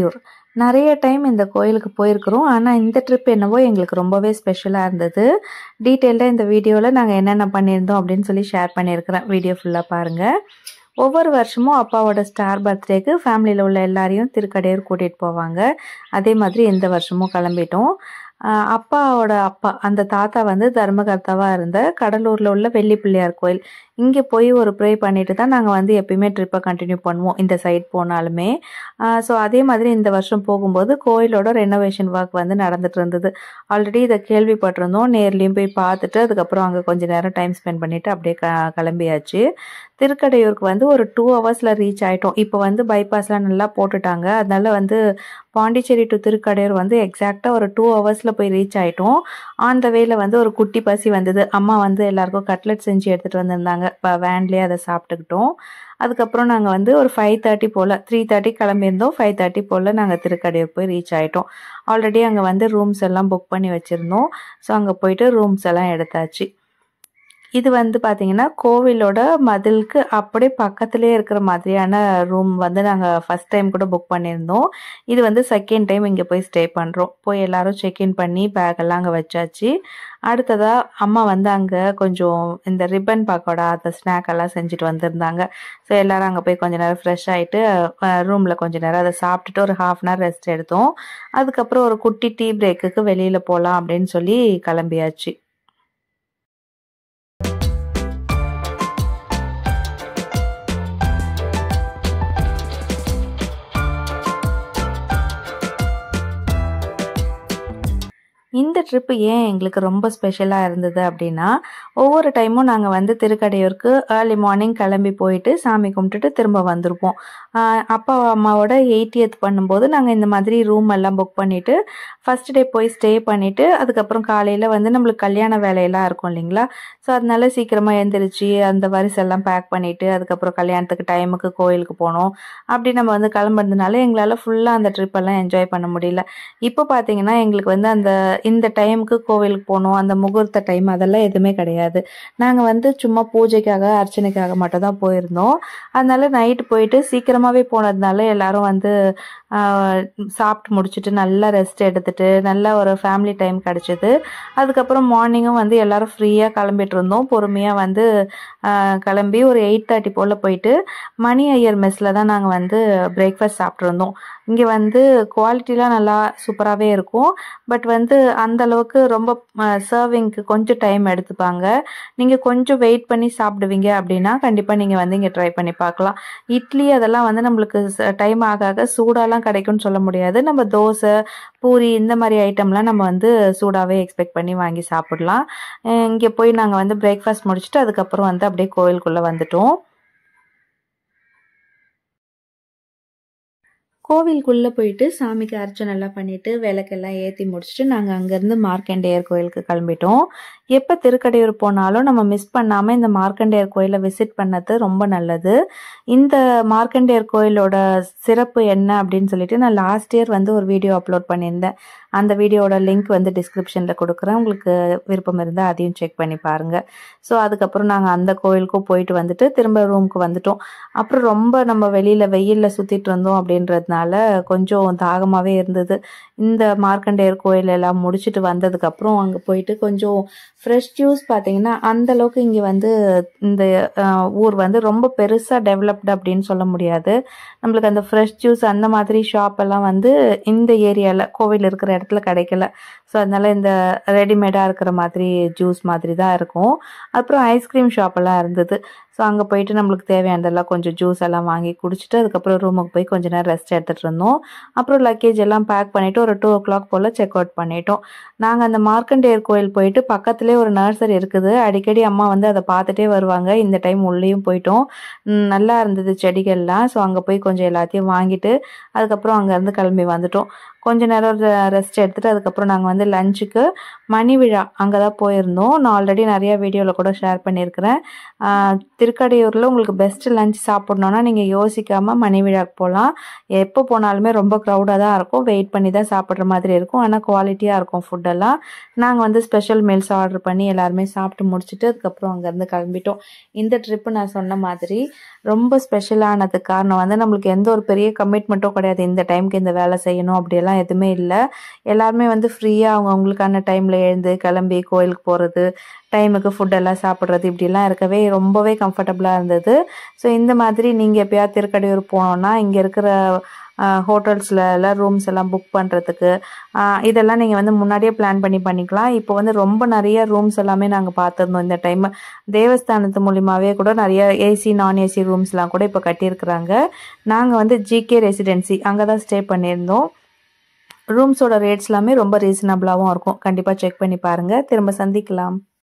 திருக்கடையூர். நிறைய டைம் இந்த கோயிலுக்கு போயிருக்கிறோம். ஆனால் இந்த ட்ரிப் என்னவோ எங்களுக்கு ரொம்பவே ஸ்பெஷலாக இருந்தது. டீட்டெயில்டாக இந்த வீடியோவில் நாங்கள் என்னென்ன பண்ணியிருந்தோம் அப்படின்னு சொல்லி ஷேர் பண்ணியிருக்கிறேன். வீடியோ ஃபுல்லாக பாருங்கள். ஒவ்வொரு வருஷமும் அப்பாவோட ஸ்டார் பர்த்டேக்கு ஃபேமிலியில் உள்ள எல்லாரையும் திருக்கடையூர் கூட்டிகிட்டு போவாங்க. அதே மாதிரி இந்த வருஷமும் கிளம்பிட்டோம். அப்பாவோட அப்பா அந்த தாத்தா வந்து தர்மகர்த்தாவாக இருந்த கடலூரில் உள்ள வெள்ளி பிள்ளையார் கோயில், இங்கே போய் ஒரு ப்ரே பண்ணிட்டு தான் நாங்கள் வந்து எப்பயுமே ட்ரிப்பை கண்டினியூ பண்ணுவோம் இந்த சைட் போனாலுமே. ஸோ அதே மாதிரி இந்த வருஷம் போகும்போது கோயிலோட ரெனோவேஷன் ஒர்க் வந்து நடந்துட்டு இருந்தது. ஆல்ரெடி இதை கேள்விப்பட்டிருந்தோம். நேர்லேயும் போய் பார்த்துட்டு அதுக்கப்புறம் அங்கே கொஞ்சம் நேரம் டைம் ஸ்பெண்ட் பண்ணிவிட்டு அப்படியே கிளம்பியாச்சு. திருக்கடையூருக்கு வந்து ஒரு 2 ஹவர்ஸில் ரீச் ஆகிட்டோம். இப்போ வந்து பைபாஸ்லாம் நல்லா போட்டுட்டாங்க. அதனால வந்து பாண்டிச்சேரி டு திருக்கடையூர் வந்து எக்ஸாக்டாக ஒரு 2 ஹவர்ஸில் போய் ரீச் ஆகிட்டோம். ஆன் த வேல வந்து ஒரு குட்டி பசி வந்தது. அம்மா வந்து எல்லாருக்கும் கட்லெட் செஞ்சு எடுத்துகிட்டு வந்திருந்தாங்க. இப்போ வேன்லேயே அதை சாப்பிட்டுக்கிட்டோம். அதுக்கப்புறம் நாங்கள் வந்து ஒரு 5:30 போல் 3:30 கிளம்பியிருந்தோம். 5:30 போல் நாங்கள் திருக்கடையூர் போய் ரீச் ஆகிட்டோம். ஆல்ரெடி அங்கே வந்து ரூம்ஸ் எல்லாம் புக் பண்ணி வச்சுருந்தோம். ஸோ அங்கே போயிட்டு ரூம்ஸ் எல்லாம் எடுத்தாச்சு. இது வந்து பார்த்தீங்கன்னா கோவிலோட மதிலுக்கு அப்படியே பக்கத்துலேயே இருக்கிற மாதிரியான ரூம் வந்து நாங்கள் ஃபஸ்ட் டைம் கூட புக் பண்ணியிருந்தோம். இது வந்து செகண்ட் டைம் இங்கே போய் ஸ்டே பண்ணுறோம். போய் எல்லோரும் செக்இன் பண்ணி பேக்கெல்லாம் அங்கே வச்சாச்சு. அடுத்ததாக அம்மா வந்து அங்கே கொஞ்சம் இந்த ரிப்பன் பக்கோடா அந்த ஸ்நாக் எல்லாம் செஞ்சுட்டு வந்திருந்தாங்க. ஸோ எல்லோரும் அங்கே போய் கொஞ்சம் நேரம் ஃப்ரெஷ் ஆகிட்டு ரூமில் கொஞ்சம் நேரம் அதை சாப்பிட்டுட்டு ஒரு 1/2 hour ரெஸ்ட் எடுத்தோம். அதுக்கப்புறம் ஒரு குட்டி டீ பிரேக்குக்கு வெளியில் போகலாம் அப்படின்னு சொல்லி கிளம்பியாச்சு. இந்த ட்ரிப்பு ஏன் எங்களுக்கு ரொம்ப ஸ்பெஷலாக இருந்தது அப்படின்னா, ஒவ்வொரு டைமும் நாங்கள் வந்து திருக்கடையூருக்கு ஏர்லி மார்னிங் கிளம்பி போயிட்டு சாமி கும்பிட்டுட்டு திரும்ப வந்திருப்போம். அப்பா அம்மாவோட 80th பண்ணும்போது நாங்கள் இந்த மாதிரி ரூம் எல்லாம் புக் பண்ணிவிட்டு ஃபஸ்ட் டே போய் ஸ்டே பண்ணிவிட்டு அதுக்கப்புறம் காலையில் வந்து நம்மளுக்கு கல்யாண வேலையெல்லாம் இருக்கும் இல்லைங்களா. ஸோ அதனால சீக்கிரமாக எழுந்திரிச்சு அந்த வரிசெல்லாம் பேக் பண்ணிவிட்டு அதுக்கப்புறம் கல்யாணத்துக்கு டைமுக்கு கோயிலுக்கு போனோம். அப்படி நம்ம வந்து கிளம்புறதுனால எங்களால் ஃபுல்லாக அந்த ட்ரிப்பெல்லாம் என்ஜாய் பண்ண முடியல. இப்போ பார்த்தீங்கன்னா எங்களுக்கு வந்து இந்த டைமுக்கு கோவிலுக்கு போகணும், அந்த முகூர்த்த டைம் அதெல்லாம் எதுவுமே கிடையாது. நாங்கள் வந்து சும்மா பூஜைக்காக அர்ச்சனைக்காக மட்டும் தான் போயிருந்தோம். அதனால நைட்டு போயிட்டு சீக்கிரமாகவே போனதுனால எல்லாரும் வந்து சாப்பிட்டு முடிச்சுட்டு நல்லா ரெஸ்ட் எடுத்துட்டு நல்லா ஒரு ஃபேமிலி டைம் கிடச்சிது. அதுக்கப்புறம் மார்னிங்கும் வந்து எல்லோரும் ஃப்ரீயாக கிளம்பிட்டு இருந்தோம். பொறுமையாக வந்து கிளம்பி ஒரு 8:30 போல் போயிட்டு மணி ஐயர் மெஸ்ஸில் தான் நாங்கள் வந்து பிரேக்ஃபாஸ்ட் சாப்பிட்ருந்தோம். இங்கே வந்து குவாலிட்டிலாம் நல்லா சூப்பராகவே இருக்கும். பட் வந்து அந்தளவுக்கு ரொம்ப சர்விங்க்கு கொஞ்சம் டைம் எடுத்துப்பாங்க. நீங்கள் கொஞ்சம் வெயிட் பண்ணி சாப்பிடுவீங்க அப்படின்னா கண்டிப்பாக நீங்கள் வந்து இங்கே ட்ரை பண்ணி பார்க்கலாம். இட்லி அதெல்லாம் வந்து நம்மளுக்கு டைம் ஆக ஆக சூடாலாம் கிடைக்கும்னு சொல்ல முடியாது. நம்ம தோசை, பூரி இந்த மாதிரி ஐட்டம்லாம் நம்ம வந்து சூடாகவே எக்ஸ்பெக்ட் பண்ணி வாங்கி சாப்பிடலாம். இங்கே போய் நாங்கள் வந்து பிரேக்ஃபாஸ்ட் முடிச்சுட்டு அதுக்கப்புறம் வந்து அப்படியே கோயிலுக்குள்ளே வந்துட்டோம். கோவிலுக்குள்ளே போயிட்டு சாமிக்கு அர்ச்சனைலாம் பண்ணிவிட்டு விளக்கெல்லாம் ஏற்றி முடிச்சுட்டு நாங்கள் அங்கேருந்து மார்க்கண்டேயர் கோயிலுக்கு கிளம்பிட்டோம். எப்போ திருக்கடையூர் போனாலும் நம்ம மிஸ் பண்ணாமல் இந்த மார்க்கண்டேயர் கோயிலை விசிட் பண்ணது ரொம்ப நல்லது. இந்த மார்க்கண்டேயர் கோயிலோட சிறப்பு என்ன அப்படின்னு சொல்லிட்டு நான் லாஸ்ட் இயர் வந்து ஒரு வீடியோ அப்லோட் பண்ணியிருந்தேன். அந்த வீடியோட லிங்க் வந்து டிஸ்கிரிப்ஷனில் கொடுக்குறேன். உங்களுக்கு விருப்பம் இருந்தால் அதையும் செக் பண்ணி பாருங்கள். ஸோ அதுக்கப்புறம் நாங்கள் அந்த கோயிலுக்கும் போயிட்டு வந்துட்டு திரும்ப ரூமுக்கு வந்துட்டோம். அப்புறம் ரொம்ப நம்ம வெளியில் வெயிலில் சுற்றிட்டு இருந்தோம் அப்படின்றதுனால கொஞ்சம் தாகமாகவே இருந்தது. இந்த மார்க்கண்டேயர் கோயில் எல்லாம் முடிச்சுட்டு வந்ததுக்கப்புறம் அங்கே போயிட்டு கொஞ்சம் ஃப்ரெஷ் ஜூஸ் பார்த்தீங்கன்னா அந்தளவுக்கு இங்கே வந்து இந்த ஊர் வந்து ரொம்ப பெருசாக டெவலப்டு அப்படின்னு சொல்ல முடியாது. நம்மளுக்கு அந்த ஃப்ரெஷ் ஜூஸ் அந்த மாதிரி ஷாப் எல்லாம் வந்து இந்த ஏரியாவில் கோவில் இருக்கிற இடத்துல கிடைக்கல. ஸோ அதனால் இந்த ரெடிமேடாக இருக்கிற மாதிரி ஜூஸ் மாதிரி தான் இருக்கும். அப்புறம் ஐஸ்கிரீம் ஷாப்பெல்லாம் இருந்தது. ஸோ அங்கே போயிட்டு நம்மளுக்கு தேவையானதெல்லாம் கொஞ்சம் ஜூஸ் எல்லாம் வாங்கி குடிச்சிட்டு அதுக்கப்புறம் ரூமுக்கு போய் கொஞ்சம் நேரம் ரெஸ்ட் எடுத்துகிட்டு இருந்தோம். அப்புறம் லக்கேஜ் எல்லாம் பேக் பண்ணிவிட்டு ஒரு 2 o'clock போல் செக் அவுட் பண்ணிட்டோம். நாங்கள் அந்த மார்க்கண்டேயர் கோயில் போயிட்டு பக்கத்துலேயே ஒரு நர்சரி இருக்குது. அடிக்கடி அம்மா வந்து அதை பார்த்துட்டே வருவாங்க. இந்த டைம் உள்ளேயும் போயிட்டோம். நல்லா இருந்தது செடிகள்லாம். ஸோ அங்கே போய் கொஞ்சம் எல்லாத்தையும் வாங்கிட்டு அதுக்கப்புறம் அங்கேருந்து கிளம்பி வந்துட்டோம். கொஞ்ச நேரம் ரெஸ்ட் எடுத்துகிட்டு அதுக்கப்புறம் நாங்கள் வந்து லஞ்சுக்கு மணி விழா அங்கே தான் போயிருந்தோம். நான் ஆல்ரெடி நிறையா வீடியோவில் கூட ஷேர் பண்ணியிருக்கிறேன். திருக்கடையூரில் உங்களுக்கு பெஸ்ட்டு லஞ்ச் சாப்பிட்ணுன்னா நீங்கள் யோசிக்காமல் மணி விழாக்கு போகலாம். எப்போ போனாலுமே ரொம்ப க்ரௌடாக தான் இருக்கும். வெயிட் பண்ணி தான் சாப்பிட்ற மாதிரி இருக்கும். ஆனால் குவாலிட்டியாக இருக்கும் ஃபுட்டெல்லாம். நாங்கள் வந்து ஸ்பெஷல் மீல்ஸ் ஆர்டர் பண்ணி எல்லாருமே சாப்பிட்டு முடிச்சுட்டு அதுக்கப்புறம் அங்கேருந்து கிளம்பிட்டோம். இந்த ட்ரிப்பு நான் சொன்ன மாதிரி ரொம்ப ஸ்பெஷலானதுக்கு காரணம் வந்து நம்மளுக்கு எந்த ஒரு பெரிய கமிட்மெண்ட்டும் கிடையாது. இந்த டைம்க்கு இந்த வேலை செய்யணும் அப்படியெல்லாம் எதுவுமே இல்ல. எல்லாருமே வந்து ஃப்ரீயா அவங்கவங்களுக்கான டைம்ல எழுந்து கிளம்பி கோயிலுக்கு போறது, டைமுக்கு ஃபுட் எல்லாம் சாப்பிடுறது இப்படிலாம் இருக்கவே ரொம்பவே கம்ஃபர்டபுளா இருந்தது. ஸோ இந்த மாதிரி நீங்க எப்பயாவது திருக்கடையூர் போனோம்னா, இங்க இருக்கிற ஹோட்டல்ஸ்ல எல்லாம் ரூம்ஸ் எல்லாம் புக் பண்றதுக்கு, இதெல்லாம் நீங்க வந்து முன்னாடியே பிளான் பண்ணிக்கலாம். இப்போ வந்து ரொம்ப நெறைய ரூம்ஸ் எல்லாமே நாங்க பார்த்திருந்தோம் இந்த டைம். தேவஸ்தானத்து மூலியமாவே கூட நெறைய ஏசி, நான் ஏசி ரூம்ஸ்லாம் கூட இப்போ கட்டியிருக்கிறாங்க. நாங்க வந்து ஜிகே ரெசிடென்சி அங்க தான் ஸ்டே பண்ணியிருந்தோம். ரூம்ஸோட ரேட்ஸ் எல்லாமே ரொம்ப ரீசனபிளாவும் இருக்கும். கண்டிப்பா செக் பண்ணி பாருங்க. திரும்ப சந்திக்கலாம்.